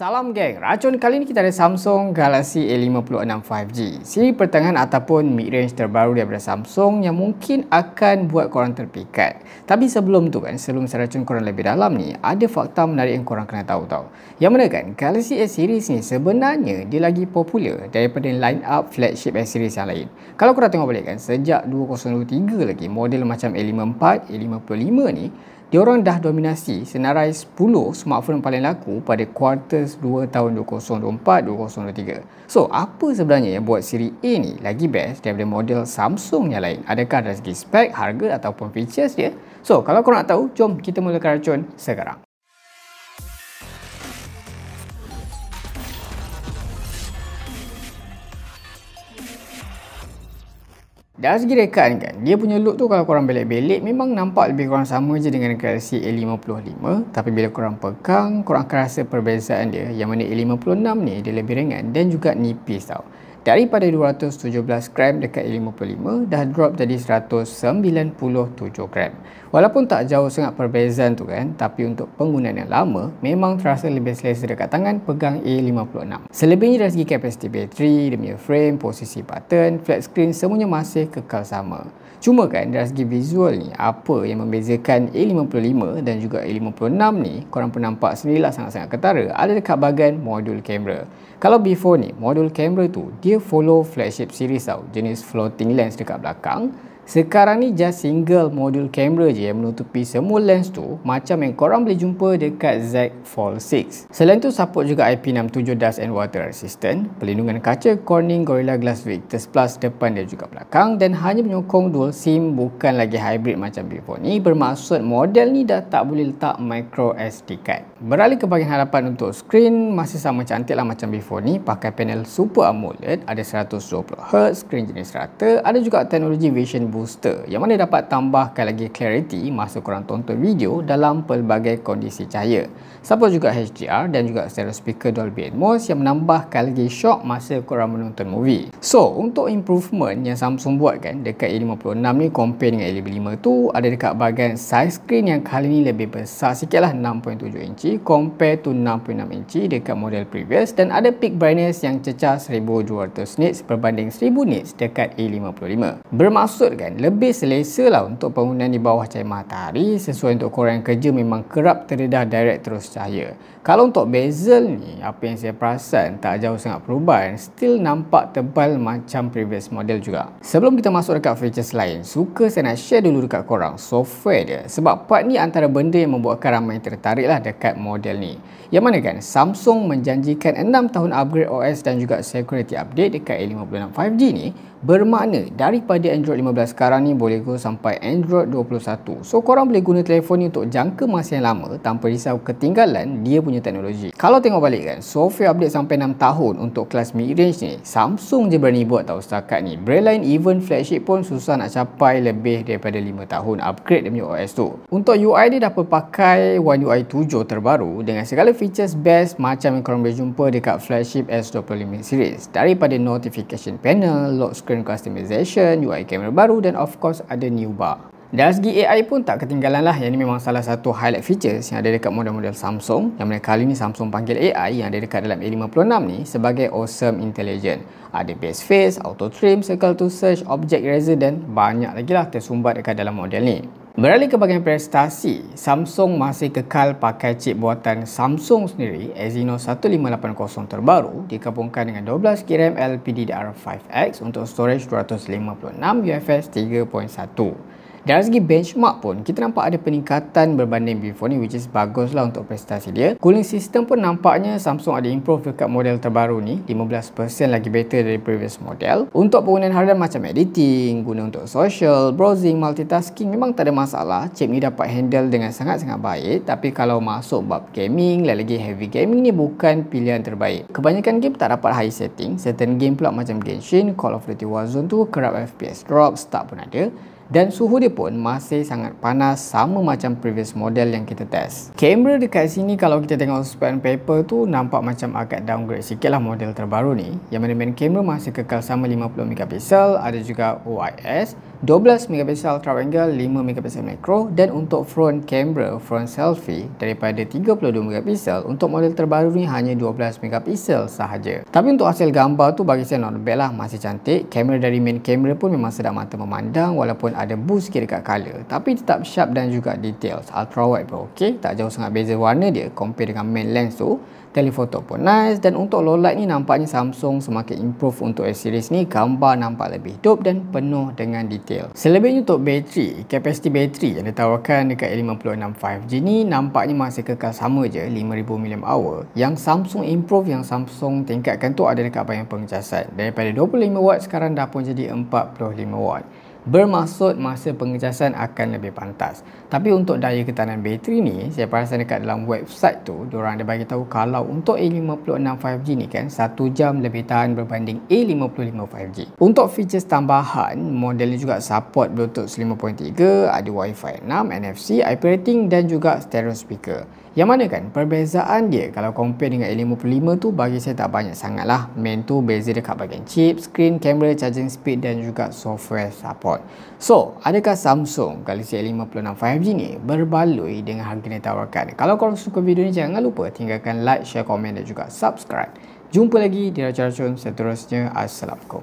Salam geng, racun kali ini kita ada Samsung Galaxy A56 5G, siri pertengahan ataupun mid-range terbaru daripada Samsung yang mungkin akan buat korang terpikat. Tapi sebelum tu kan, sebelum saya racun korang lebih dalam ni, ada fakta menarik yang korang kena tahu tau. Yang mana kan, Galaxy S series ni sebenarnya dia lagi popular daripada line up flagship S series yang lain. Kalau korang tengok balik kan, sejak 2023 lagi, model macam A54, A55 ni, diorang dah dominasi senarai 10 smartphone paling laku pada quarters 2 tahun 2024-2023. So, apa sebenarnya yang buat siri A ni lagi best daripada model Samsung yang lain? Adakah dari segi spek, harga ataupun features dia? So, kalau korang nak tahu, jom kita mulakan racun sekarang. Dari segi rekaan kan, dia punya look tu kalau korang belik-belik memang nampak lebih kurang sama je dengan Galaxy A55. Tapi bila korang pegang, korang akan rasa perbezaan dia. Yang mana A56 ni dia lebih ringan dan juga nipis tau. Daripada 217 gram dekat A55 dah drop jadi 197 gram. Walaupun tak jauh sangat perbezaan tu kan, tapi untuk penggunaan yang lama memang terasa lebih selesa dekat tangan pegang A56. Selebihnya dari segi kapasiti bateri, dia punya frame, posisi button, flat screen semuanya masih kekal sama. Cuma kan dari segi visual ni, apa yang membezakan A55 dan juga A56 ni, korang pun nampak sendirilah sangat-sangat ketara, ada dekat bahagian modul kamera. Kalau before ni, modul kamera tu dia follow flagship series tau, jenis floating lens dekat belakang. Sekarang ni just single modul kamera je yang menutupi semua lens tu, macam yang korang boleh jumpa dekat Z Fold 6. Selain tu support juga IP67 Dust and Water Resistant, pelindungan kaca Corning Gorilla Glass Victus Plus depan dan juga belakang, dan hanya menyokong dual SIM, bukan lagi hybrid macam before ni. Bermaksud model ni dah tak boleh letak micro SD card. Beralih ke bahagian hadapan, untuk screen masih sama cantik lah macam before ni, pakai panel Super AMOLED, ada 120Hz, screen jenis rata, ada juga teknologi Vision Booster yang mana dapat tambahkan lagi clarity masa korang tonton video dalam pelbagai kondisi cahaya. Support juga HDR dan juga stereo speaker Dolby Atmos yang menambahkan lagi shock masa korang menonton movie. So, untuk improvement yang Samsung buat kan dekat A56 ni compare dengan A55 tu, ada dekat bahagian size screen yang kali ni lebih besar sikit lah, 6.7 inci compare to 6.6 inci dekat model previous, dan ada peak brightness yang cecah 1200 nits berbanding 1000 nits dekat A55. Bermaksud kan lebih selesa lah untuk penggunaan di bawah cahaya matahari, sesuai untuk korang yang kerja memang kerap terdedah direct terus cahaya. Kalau untuk bezel ni, apa yang saya perasan tak jauh sangat perubahan, still nampak tebal macam previous model juga. Sebelum kita masuk dekat features lain, suka saya nak share dulu dekat korang software dia, sebab part ni antara benda yang membuatkan ramai tertarik lah dekat model ni. Yang mana kan Samsung menjanjikan 6 tahun upgrade OS dan juga security update dekat A56 5G ni, bermakna daripada Android 15 sekarang ni boleh go sampai Android 21. So korang boleh guna telefon ni untuk jangka masa yang lama tanpa risau ketinggalan dia punya teknologi. Kalau tengok balik kan, software update sampai 6 tahun untuk kelas mid-range ni Samsung je berani buat tau setakat ni. Brand lain even flagship pun susah nak capai lebih daripada 5 tahun upgrade dia punya OS tu. Untuk UI dia dapat pakai One UI 7 terbaru dengan segala features best macam yang korang boleh jumpa dekat flagship S25 series, daripada notification panel, lock screen customization, UI kamera baru, dan of course ada new bar. Dari segi AI pun tak ketinggalan lah, yang ni memang salah satu highlight features yang ada dekat model-model Samsung, yang mana kali ni Samsung panggil AI yang ada dekat dalam A56 ni sebagai Awesome Intelligence. Ada base face, auto trim, circle to search, object eraser dan banyak lagi lah tersumbat dekat dalam model ni. Beralih ke bahagian prestasi, Samsung masih kekal pakai chip buatan Samsung sendiri, Exynos 1580 terbaru, digabungkan dengan 12GB RAM LPDDR5X untuk storage 256 UFS 3.1. Dari segi benchmark pun, kita nampak ada peningkatan berbanding before ni, which is bagus lah untuk prestasi dia. Cooling system pun nampaknya Samsung ada improve dekat model terbaru ni, 15% lagi better dari previous model. Untuk penggunaan harian macam editing, guna untuk social, browsing, multitasking, memang tak ada masalah. Chip ni dapat handle dengan sangat-sangat baik. Tapi kalau masuk bab gaming, lagi heavy gaming ni bukan pilihan terbaik. Kebanyakan game tak dapat high setting. Certain game pula macam Genshin, Call of Duty Warzone tu kerap FPS drop, stuck pun ada. Dan suhu dia pun masih sangat panas, sama macam previous model yang kita test. Kamera dekat sini kalau kita tengok spec and paper tu nampak macam agak downgrade sikit lah model terbaru ni, yang mana main kamera masih kekal sama 50 megapiksel, ada juga OIS, 12MP ultra wide angle, 5MP macro, dan untuk front camera, front selfie daripada 32MP, untuk model terbaru ni hanya 12MP sahaja. Tapi untuk hasil gambar tu bagi saya not bad lah, masih cantik. Kamera dari main camera pun memang sedap mata memandang walaupun ada boost sikit dekat color, tapi tetap sharp dan juga details. Ultra wide pun ok, tak jauh sangat beza warna dia compare dengan main lens tu. Telephoto pun nice, dan untuk low light ni nampaknya Samsung semakin improve untuk S series ni. Gambar nampak lebih dope dan penuh dengan detail. Selebihnya untuk bateri, kapasiti bateri yang ditawarkan dekat A56 5G ni nampaknya masih kekal sama je, 5000mAh. Yang Samsung improve, yang Samsung tingkatkan tu ada dekat banyak pengecasan. Daripada 25W sekarang dah pun jadi 45W. Bermaksud masa pengecasan akan lebih pantas. Tapi untuk daya ketahanan bateri ni, saya perasan dekat dalam website tu diorang ada bagi tahu kalau untuk A56 5G ni kan 1 jam lebih tahan berbanding A55 5G. Untuk features tambahan, model ni juga support Bluetooth 5.3, ada Wi-Fi 6, NFC, IP rating dan juga stereo speaker. Yang mana kan perbezaan dia kalau compare dengan A55 tu bagi saya tak banyak sangat lah. Main tu beza dekat bahagian chip, screen, kamera, charging speed dan juga software support. So, adakah Samsung Galaxy A56 5G ni berbaloi dengan harga yang ditawarkan? Kalau korang suka video ni, jangan lupa tinggalkan like, share, komen dan juga subscribe. Jumpa lagi di racun-racun seterusnya. Assalamualaikum.